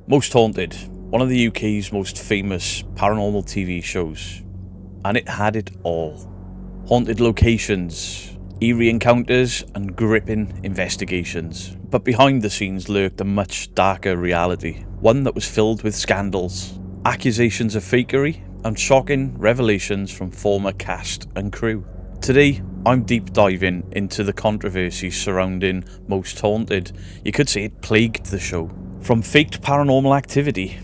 Most Haunted, one of the UK's most famous paranormal TV shows. And it had it all. Haunted locations, eerie encounters, and gripping investigations. But behind the scenes lurked a much darker reality. One that was filled with scandals, accusations of fakery, and shocking revelations from former cast and crew. Today, I'm deep diving into the controversy surrounding Most Haunted. You could say it plagued the show. From faked paranormal activity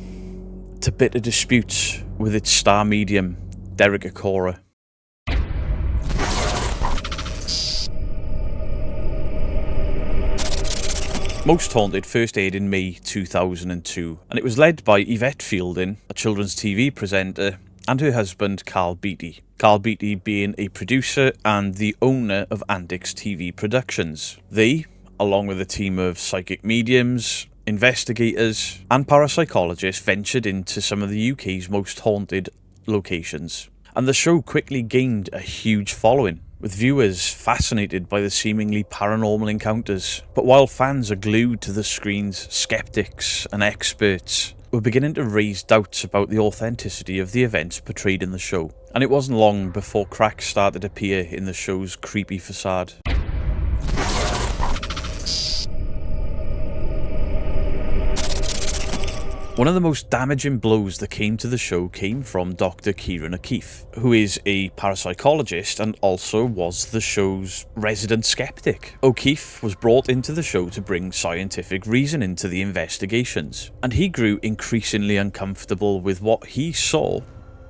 to bitter disputes with its star medium, Derek Acorah. Most Haunted first aired in May 2002, and it was led by Yvette Fielding, a children's TV presenter, and her husband Carl Beattie. Carl Beattie being a producer and the owner of Antics TV Productions. They, along with a team of psychic mediums, investigators and parapsychologists, ventured into some of the UK's most haunted locations. And the show quickly gained a huge following, with viewers fascinated by the seemingly paranormal encounters. But while fans are glued to the screens, skeptics and experts were beginning to raise doubts about the authenticity of the events portrayed in the show. And it wasn't long before cracks started to appear in the show's creepy facade. One of the most damaging blows that came to the show came from Dr. Kieran O'Keefe, who is a parapsychologist and also was the show's resident skeptic. O'Keefe was brought into the show to bring scientific reason into the investigations, and he grew increasingly uncomfortable with what he saw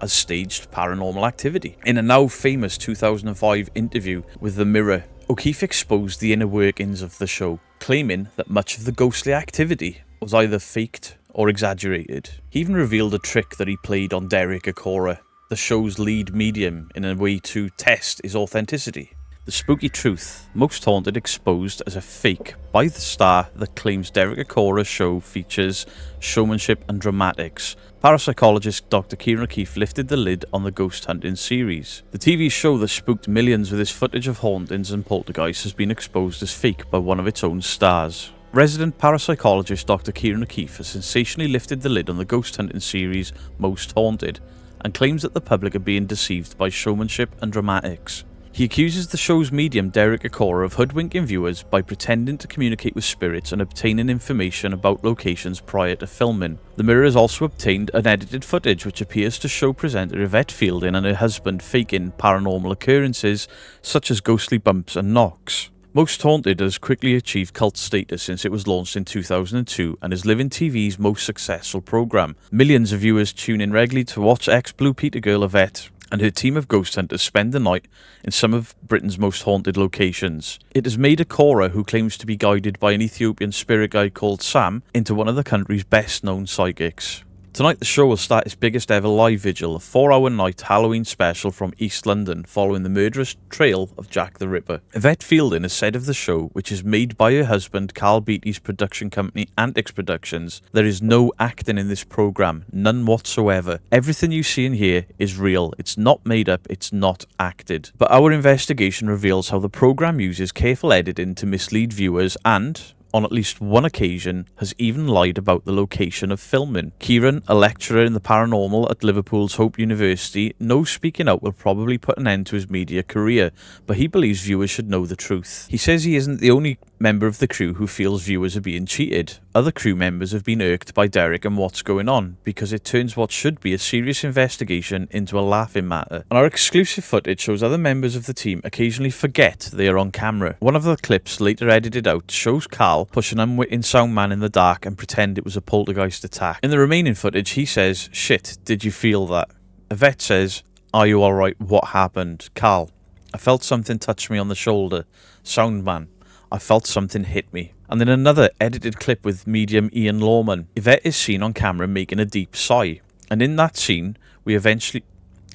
as staged paranormal activity. In a now famous 2005 interview with The Mirror, O'Keefe exposed the inner workings of the show, claiming that much of the ghostly activity was either faked or exaggerated. He even revealed a trick that he played on Derek Acorah, the show's lead medium, in a way to test his authenticity. The spooky truth, Most Haunted exposed as a fake by the star that claims Derek Acorah's show features showmanship and dramatics. Parapsychologist Dr. Kieran O'Keefe lifted the lid on the ghost hunting series. The TV show that spooked millions with its footage of hauntings and poltergeists has been exposed as fake by one of its own stars. Resident parapsychologist Dr. Kieran O'Keefe has sensationally lifted the lid on the ghost hunting series Most Haunted and claims that the public are being deceived by showmanship and dramatics. He accuses the show's medium Derek Acorah of hoodwinking viewers by pretending to communicate with spirits and obtaining information about locations prior to filming. The Mirror has also obtained unedited footage which appears to show presenter Yvette Fielding and her husband faking paranormal occurrences such as ghostly bumps and knocks. Most Haunted has quickly achieved cult status since it was launched in 2002 and is Living TV's most successful programme. Millions of viewers tune in regularly to watch ex-Blue Peter girl Yvette and her team of ghost hunters spend the night in some of Britain's most haunted locations. It has made Acorah, who claims to be guided by an Ethiopian spirit guide called Sam, into one of the country's best-known psychics. Tonight the show will start its biggest ever live vigil, a 4-hour night Halloween special from East London following the murderous trail of Jack the Ripper. Yvette Fielding has said of the show, which is made by her husband Carl Beattie's production company Antics Productions, there is no acting in this programme, none whatsoever. Everything you see and hear is real, it's not made up, it's not acted. But our investigation reveals how the programme uses careful editing to mislead viewers and, on at least one occasion, has even lied about the location of filming. Kieran, a lecturer in the paranormal at Liverpool's Hope University, knows speaking out will probably put an end to his media career, but he believes viewers should know the truth. He says he isn't the only member of the crew who feels viewers are being cheated. Other crew members have been irked by Derek and what's going on, because it turns what should be a serious investigation into a laughing matter. And our exclusive footage shows other members of the team occasionally forget they are on camera. One of the clips, later edited out, shows Carl push an unwitting sound man in the dark and pretend it was a poltergeist attack. In the remaining footage, he says, "Shit, did you feel that?" Yvette says, "Are you alright? What happened?" Carl, "I felt something touch me on the shoulder." Sound man, "I felt something hit me." And in another edited clip with medium Ian Lawman, Yvette is seen on camera making a deep sigh. And in the scene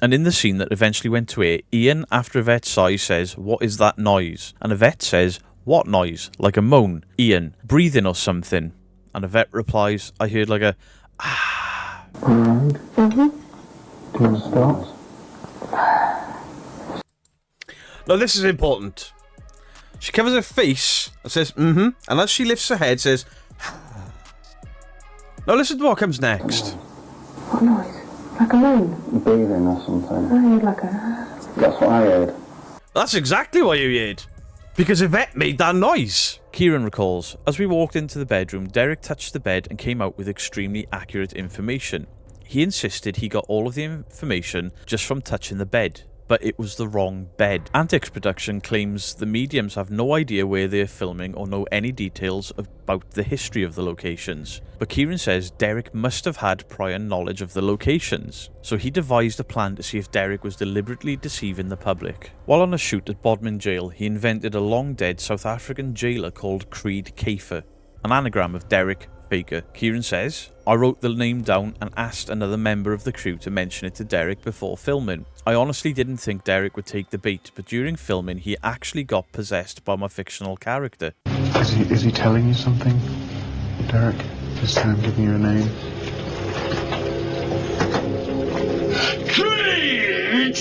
that eventually went to air, Ian, after Yvette's sigh, says, "What is that noise?" And Yvette says, "What noise? Like a moan?" Ian, "Breathing or something?" And Yvette replies, "I heard like a ah." Alright. Do you want to start? Now this is important. She covers her face and says, and as she lifts her head says, Now listen to what comes next. What noise? Like a moan? Breathing or something. I heard like a... That's what I heard. That's exactly what you heard. Because Yvette made that noise. Kieran recalls, as we walked into the bedroom, Derek touched the bed and came out with extremely accurate information. He insisted he got all of the information just from touching the bed, but it was the wrong bed. Antics Production claims the mediums have no idea where they are filming or know any details about the history of the locations. But Kieran says Derek must have had prior knowledge of the locations, so he devised a plan to see if Derek was deliberately deceiving the public. While on a shoot at Bodmin Jail, he invented a long-dead South African jailer called Creed Kafer, an anagram of Derek Baker. Kieran says, I wrote the name down and asked another member of the crew to mention it to Derek before filming. I honestly didn't think Derek would take the bait, but during filming he actually got possessed by my fictional character. Is he telling you something, Derek? This time giving you a name? Creed!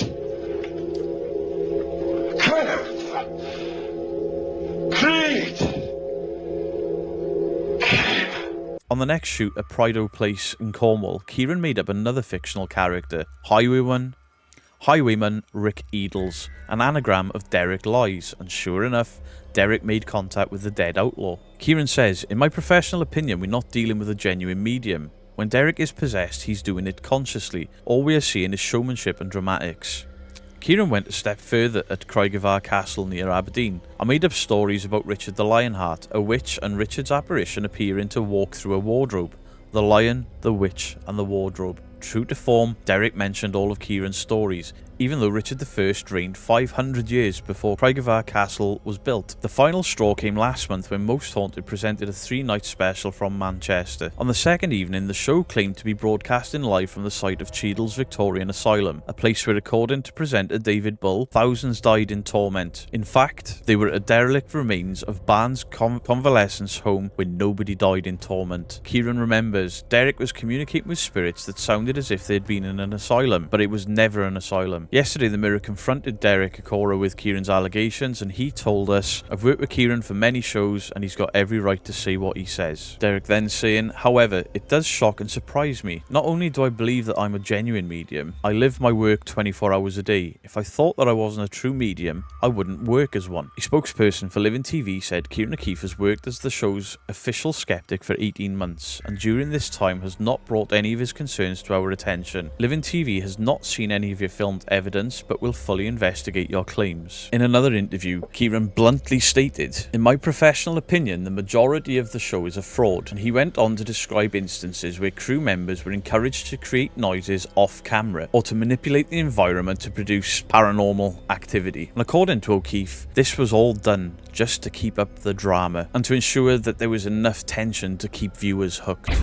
Creed! On the next shoot at Prideaux Place in Cornwall, Kieran made up another fictional character, Highwayman Rick Edels, an anagram of Derek Lies, and sure enough, Derek made contact with the dead outlaw. Kieran says, in my professional opinion, we're not dealing with a genuine medium. When Derek is possessed, he's doing it consciously. All we are seeing is showmanship and dramatics. Kieran went a step further at Craigivar Castle near Aberdeen. I made up stories about Richard the Lionheart, a witch, and Richard's apparition appearing to walk through a wardrobe. The lion, the witch, and the wardrobe. True to form, Derek mentioned all of Kieran's stories, even though Richard I reigned 500 years before Craigivar Castle was built. The final straw came last month when Most Haunted presented a 3-night special from Manchester. On the second evening, the show claimed to be broadcasting live from the site of Cheadle's Victorian Asylum, a place where, according to presenter David Bull, thousands died in torment. In fact, they were a derelict remains of Barnes Convalescence Home where nobody died in torment. Kieran remembers, Derek was communicating with spirits that sounded as if they'd been in an asylum, but it was never an asylum. Yesterday, the Mirror confronted Derek Akora with Kieran's allegations, and he told us, I've worked with Kieran for many shows and he's got every right to say what he says. Derek then saying, however, it does shock and surprise me. Not only do I believe that I'm a genuine medium, I live my work 24 hours a day. If I thought that I wasn't a true medium, I wouldn't work as one. A spokesperson for Living TV said Kieran O'Keefe has worked as the show's official skeptic for 18 months, and during this time has not brought any of his concerns to our attention. Living TV has not seen any of your filmed evidence, but will fully investigate your claims. In another interview, Kieran bluntly stated, in my professional opinion, the majority of the show is a fraud, and he went on to describe instances where crew members were encouraged to create noises off camera or to manipulate the environment to produce paranormal activity. And according to O'Keefe, this was all done just to keep up the drama and to ensure that there was enough tension to keep viewers hooked.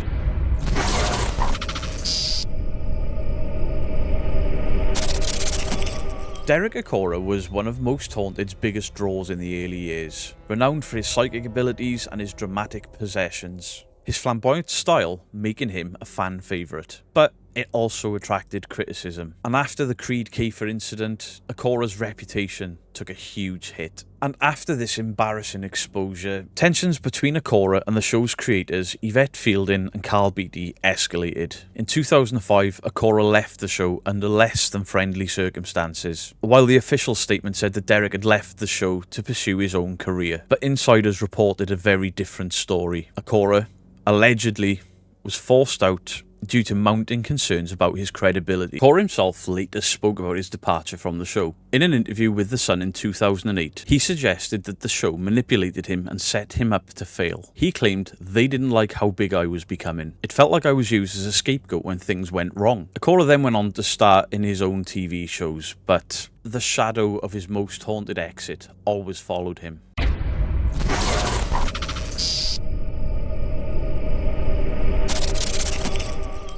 Derek Akora was one of Most Haunted's biggest draws in the early years, renowned for his psychic abilities and his dramatic possessions. His flamboyant style making him a fan favourite, but it also attracted criticism. And after the Creed Kafer incident, Akora's reputation took a huge hit. And after this embarrassing exposure, tensions between Akora and the show's creators, Yvette Fielding and Carl Beattie, escalated. In 2005, Akora left the show under less than friendly circumstances, while the official statement said that Derek had left the show to pursue his own career. But insiders reported a very different story. Akora allegedly was forced out due to mounting concerns about his credibility. Akora himself later spoke about his departure from the show. In an interview with The Sun in 2008, he suggested that the show manipulated him and set him up to fail. He claimed they didn't like how big I was becoming. It felt like I was used as a scapegoat when things went wrong. Akora then went on to star in his own TV shows, but the shadow of his Most Haunted exit always followed him.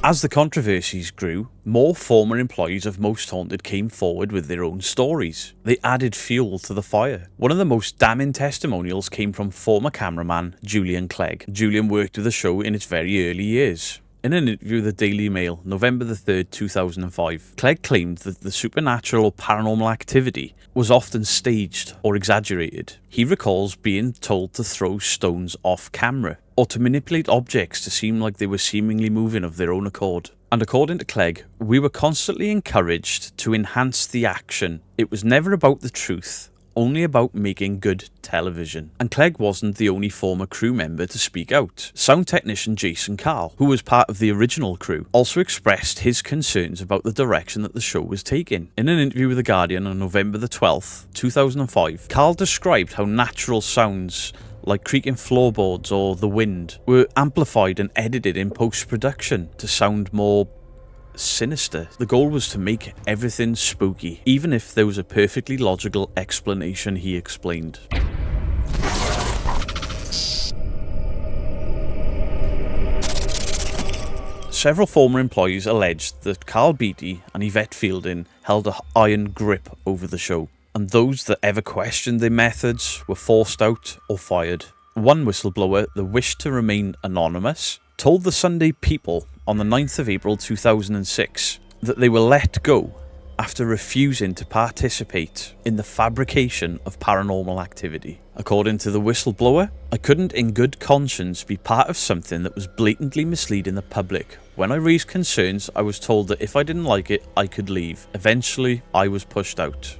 As the controversies grew, more former employees of Most Haunted came forward with their own stories. They added fuel to the fire. One of the most damning testimonials came from former cameraman Julian Clegg. Julian worked with the show in its very early years. In an interview with the Daily Mail, November 3rd, 2005, Clegg claimed that the supernatural or paranormal activity was often staged or exaggerated. He recalls being told to throw stones off camera. or to manipulate objects to seem like they were seemingly moving of their own accord. And according to Clegg, we were constantly encouraged to enhance the action. It was never about the truth, only about making good television. And Clegg wasn't the only former crew member to speak out. Sound technician Jason Carl, who was part of the original crew, also expressed his concerns about the direction that the show was taking. In an interview with The Guardian on November the 12th, 2005, Carl described how natural sounds like creaking floorboards or the wind were amplified and edited in post-production to sound more sinister. The goal was to make everything spooky, even if there was a perfectly logical explanation, he explained. Several former employees alleged that Carl Beattie and Yvette Fielding held an iron grip over the show, and those that ever questioned their methods were forced out or fired. One whistleblower that wished to remain anonymous told the Sunday People on the 9th of April 2006 that they were let go after refusing to participate in the fabrication of paranormal activity. According to the whistleblower, I couldn't in good conscience be part of something that was blatantly misleading the public. When I raised concerns, I was told that if I didn't like it, I could leave. Eventually, I was pushed out.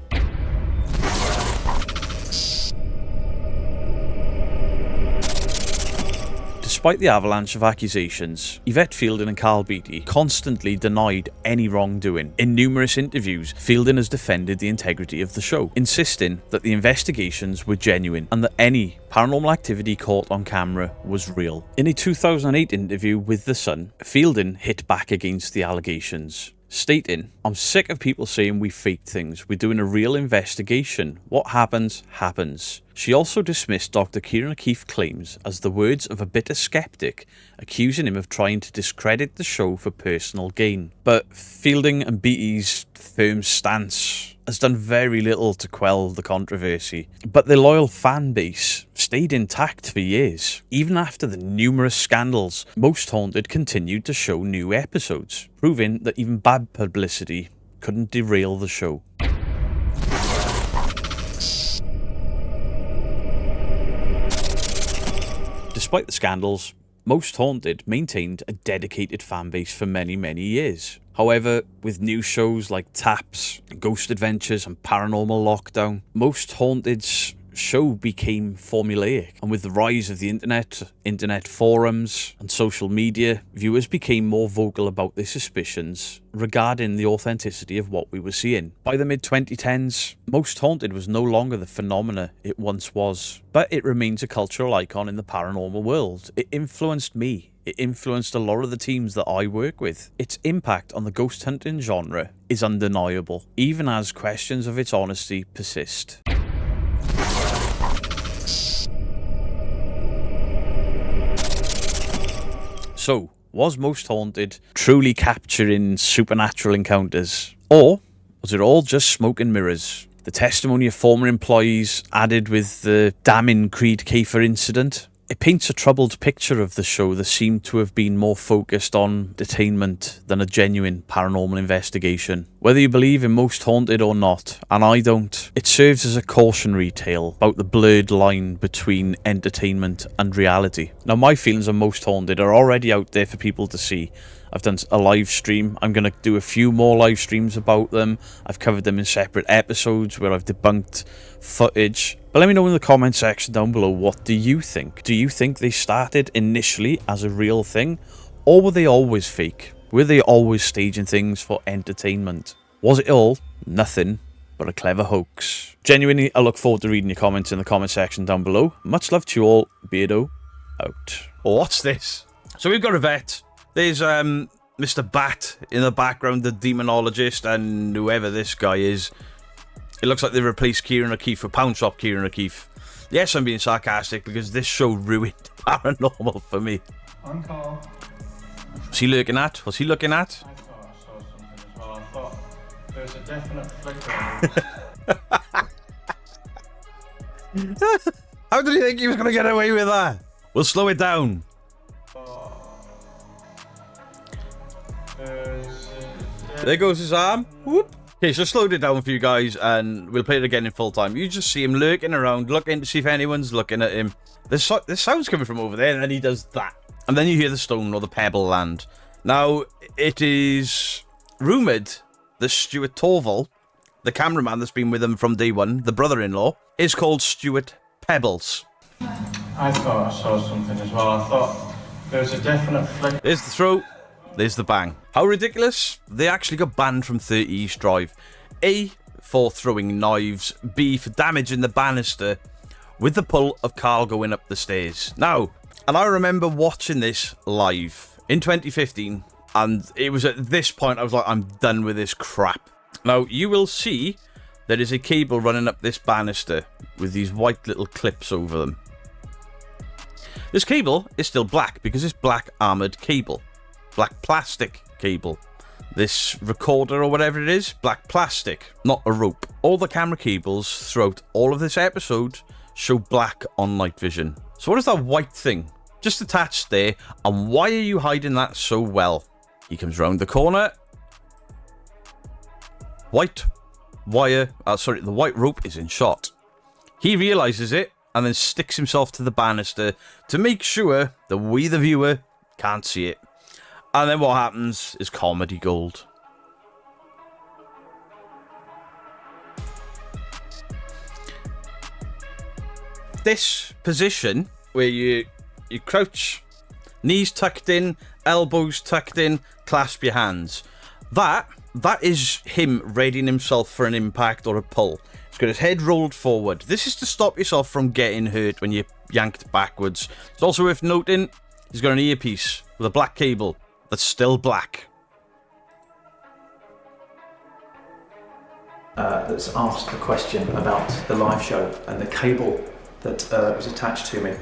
Despite the avalanche of accusations, Yvette Fielding and Carl Beattie constantly denied any wrongdoing. In numerous interviews, Fielding has defended the integrity of the show, insisting that the investigations were genuine and that any paranormal activity caught on camera was real. In a 2008 interview with The Sun, Fielding hit back against the allegations, stating, "I'm sick of people saying we faked things. We're doing a real investigation. What happens, happens." She also dismissed Dr. Kieran O'Keefe's claims as the words of a bitter skeptic, accusing him of trying to discredit the show for personal gain. But Fielding and Beattie's firm stance has done very little to quell the controversy, but their loyal fan base stayed intact for years. Even after the numerous scandals, Most Haunted continued to show new episodes, proving that even bad publicity couldn't derail the show. Despite the scandals, Most Haunted maintained a dedicated fanbase for many, many years. However, with new shows like Taps, Ghost Adventures and Paranormal Lockdown, Most Haunted's show became formulaic, and with the rise of the internet forums and social media, viewers became more vocal about their suspicions regarding the authenticity of what we were seeing. By the mid-2010s, Most Haunted was no longer the phenomena it once was, but it remains a cultural icon in the paranormal world. It influenced me. It influenced a lot of the teams that I work with. Its impact on the ghost hunting genre is undeniable, even as questions of its honesty persist. So, was Most Haunted truly capturing supernatural encounters? Or was it all just smoke and mirrors? The testimony of former employees added with the damning Creed Kafer incident? It paints a troubled picture of the show that seemed to have been more focused on entertainment than a genuine paranormal investigation. Whether you believe in Most Haunted or not, and I don't, it serves as a cautionary tale about the blurred line between entertainment and reality. Now, my feelings on Most Haunted are already out there for people to see. I've done a live stream. I'm going to do a few more live streams about them. I've covered them in separate episodes where I've debunked footage. But let me know in the comment section down below, what do you think? Do you think they started initially as a real thing? Or were they always fake? Were they always staging things for entertainment? Was it all nothing but a clever hoax? Genuinely, I look forward to reading your comments in the comment section down below. Much love to you all. Beardo, out. Oh, what's this? So we've got a vet. There's Mr. Bat in the background, the demonologist, and whoever this guy is. It looks like they replaced Kieran O'Keefe for Pound Shop Kieran O'Keefe. Yes, I'm being sarcastic because this show ruined paranormal for me. Uncle. What's he looking at? What's he looking at? I thought I saw something as well. I thought there was a definite flicker. How did he think he was going to get away with that? We'll slow it down. There goes his arm. Whoop. Okay, so slowed it down for you guys, and we'll play it again in full time. You just see him lurking around, looking to see if anyone's looking at him. There's sounds coming from over there, and then he does that. And then you hear the stone or the pebble land. Now, it is rumoured that Stuart Torval, the cameraman that's been with him from day one, the brother-in-law, is called Stuart Pebbles. I thought I saw something as well. I thought there was a definite flick. There's the throw, there's the bang. How ridiculous? They actually got banned from 30 East Drive. A, for throwing knives. B, for damaging the banister with the pull of Carl going up the stairs. Now, and I remember watching this live in 2015, and it was at this point I was like, I'm done with this crap. Now, you will see there is a cable running up this banister with these white little clips over them. This cable is still black because it's black armoured cable. Black plastic cable. This recorder or whatever it is, black plastic, not a rope. All the camera cables throughout all of this episode show black on night vision. So what is that white thing just attached there, and why are you hiding that so well? He comes round the corner. White wire, the white rope is in shot. He realises it and then sticks himself to the banister to make sure that we, the viewer, can't see it. And then what happens is comedy gold. This position where you crouch, knees tucked in, elbows tucked in, clasp your hands. That is him readying himself for an impact or a pull. He's got his head rolled forward. This is to stop yourself from getting hurt when you're yanked backwards. It's also worth noting he's got an earpiece with a black cable that's still black. That's asked a question about the live show and the cable that was attached to me.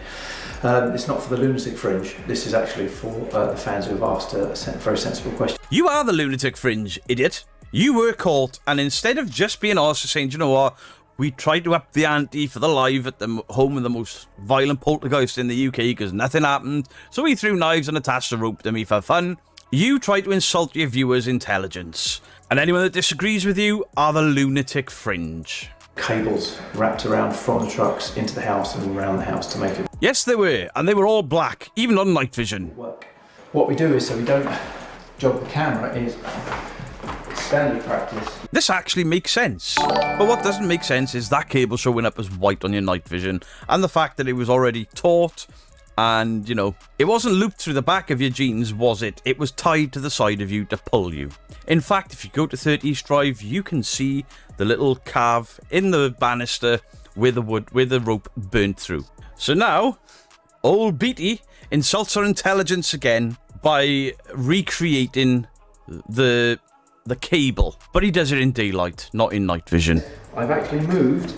It's not for the Lunatic Fringe. This is actually for the fans who have asked a very sensible question. You are the Lunatic Fringe, idiot. You were caught, and instead of just being asked, saying, do you know what, we tried to up the ante for the live at the home of the most violent poltergeist in the UK because nothing happened, so we threw knives and attached a rope to me for fun. You tried to insult your viewers' intelligence, and anyone that disagrees with you are the Lunatic Fringe. Cables wrapped around from the trucks into the house and around the house to make it Yes, they were, and they were all black, even on night vision. work. What we do is, so we don't jog the camera, is standard practice. This actually makes sense. But what doesn't make sense is that cable showing up as white on your night vision, and the fact that it was already taut, and, you know, it wasn't looped through the back of your jeans, was it? It was tied to the side of you to pull you. In fact, if you go to 30 East Drive, you can see the little carve in the banister with the rope burnt through. So now, old Beatty insults our intelligence again by recreating the cable. But he does it in daylight, not in night vision. I've actually moved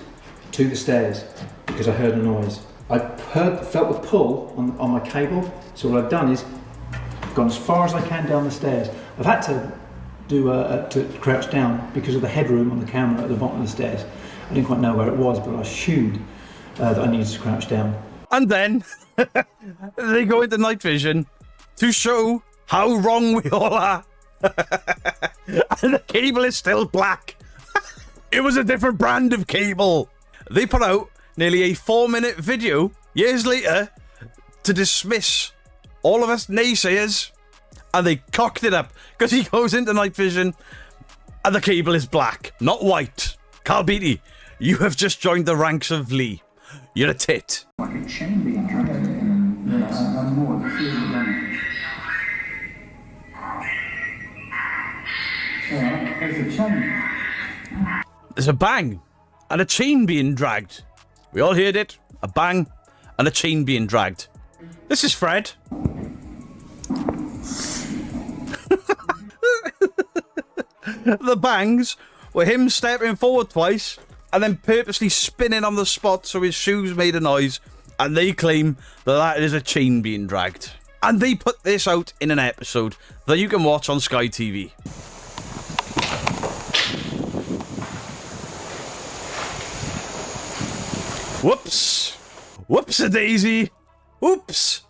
to the stairs because I heard a noise. I felt the pull on my cable, so what I've done is I've gone as far as I can down the stairs. I've had to to crouch down because of the headroom on the camera at the bottom of the stairs. I didn't quite know where it was, but I assumed that I needed to crouch down. And then they go into night vision to show how wrong we all are. And the cable is still black. It was a different brand of cable. They put out nearly a 4-minute video years later to dismiss all of us naysayers, and they cocked it up because he goes into night vision and the cable is black, not white. Carl Beatty, you have just joined the ranks of Lee. You're a tit. Like a chain being dragged. Yes, I'm more the feeling than. Yeah, there's a chain. There's a bang and a chain being dragged. We all heard it. A bang and a chain being dragged. This is Fred. The bangs were him stepping forward twice and then purposely spinning on the spot so his shoes made a noise, and they claim that is a chain being dragged. And they put this out in an episode that you can watch on Sky TV. Whoops. Whoops-a-daisy. Oops.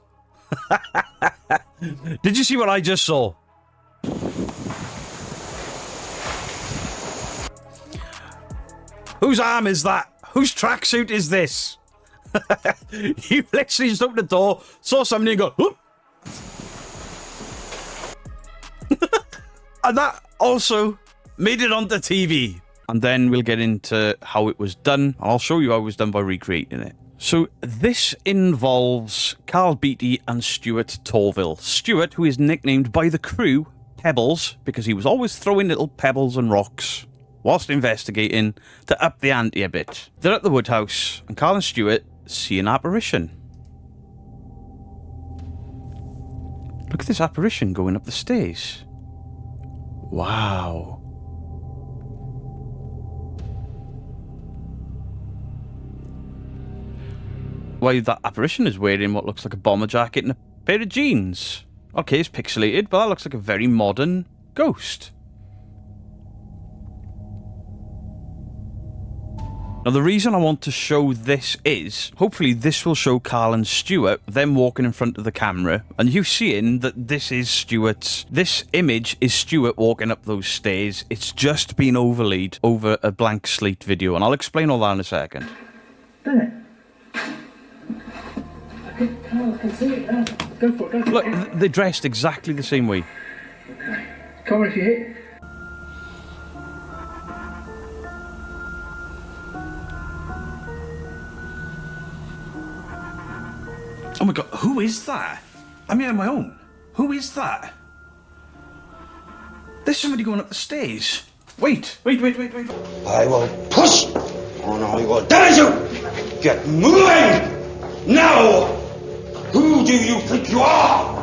Did you see what I just saw? Whose arm is that? Whose tracksuit is this? You literally just opened the door, saw somebody and go, whoop. And that also made it onto TV. And then we'll get into how it was done. And I'll show you how it was done by recreating it. So this involves Carl Beatty and Stuart Torville. Stuart, who is nicknamed by the crew Pebbles, because he was always throwing little pebbles and rocks whilst investigating to up the ante a bit. They're at the Woodhouse, and Carl and Stuart see an apparition. Look at this apparition going up the stairs. Wow. Why, that apparition is wearing what looks like a bomber jacket and a pair of jeans. Okay, it's pixelated, but that looks like a very modern ghost. Now, the reason I want to show this is, hopefully this will show Carl and Stuart, them walking in front of the camera, and you seeing that this is Stuart's, this image is Stuart walking up those stairs. It's just been overlaid over a blank slate video, and I'll explain all that in a second. Done it. I can see it now. Go for it, go for Look, it. they're dressed exactly the same way. Okay. Come on if you hit. Oh my god, who is that? I'm here on my own. Who is that? There's somebody going up the stairs. Wait. I will push and I will damage you! Get moving! Now! Who do you think you are?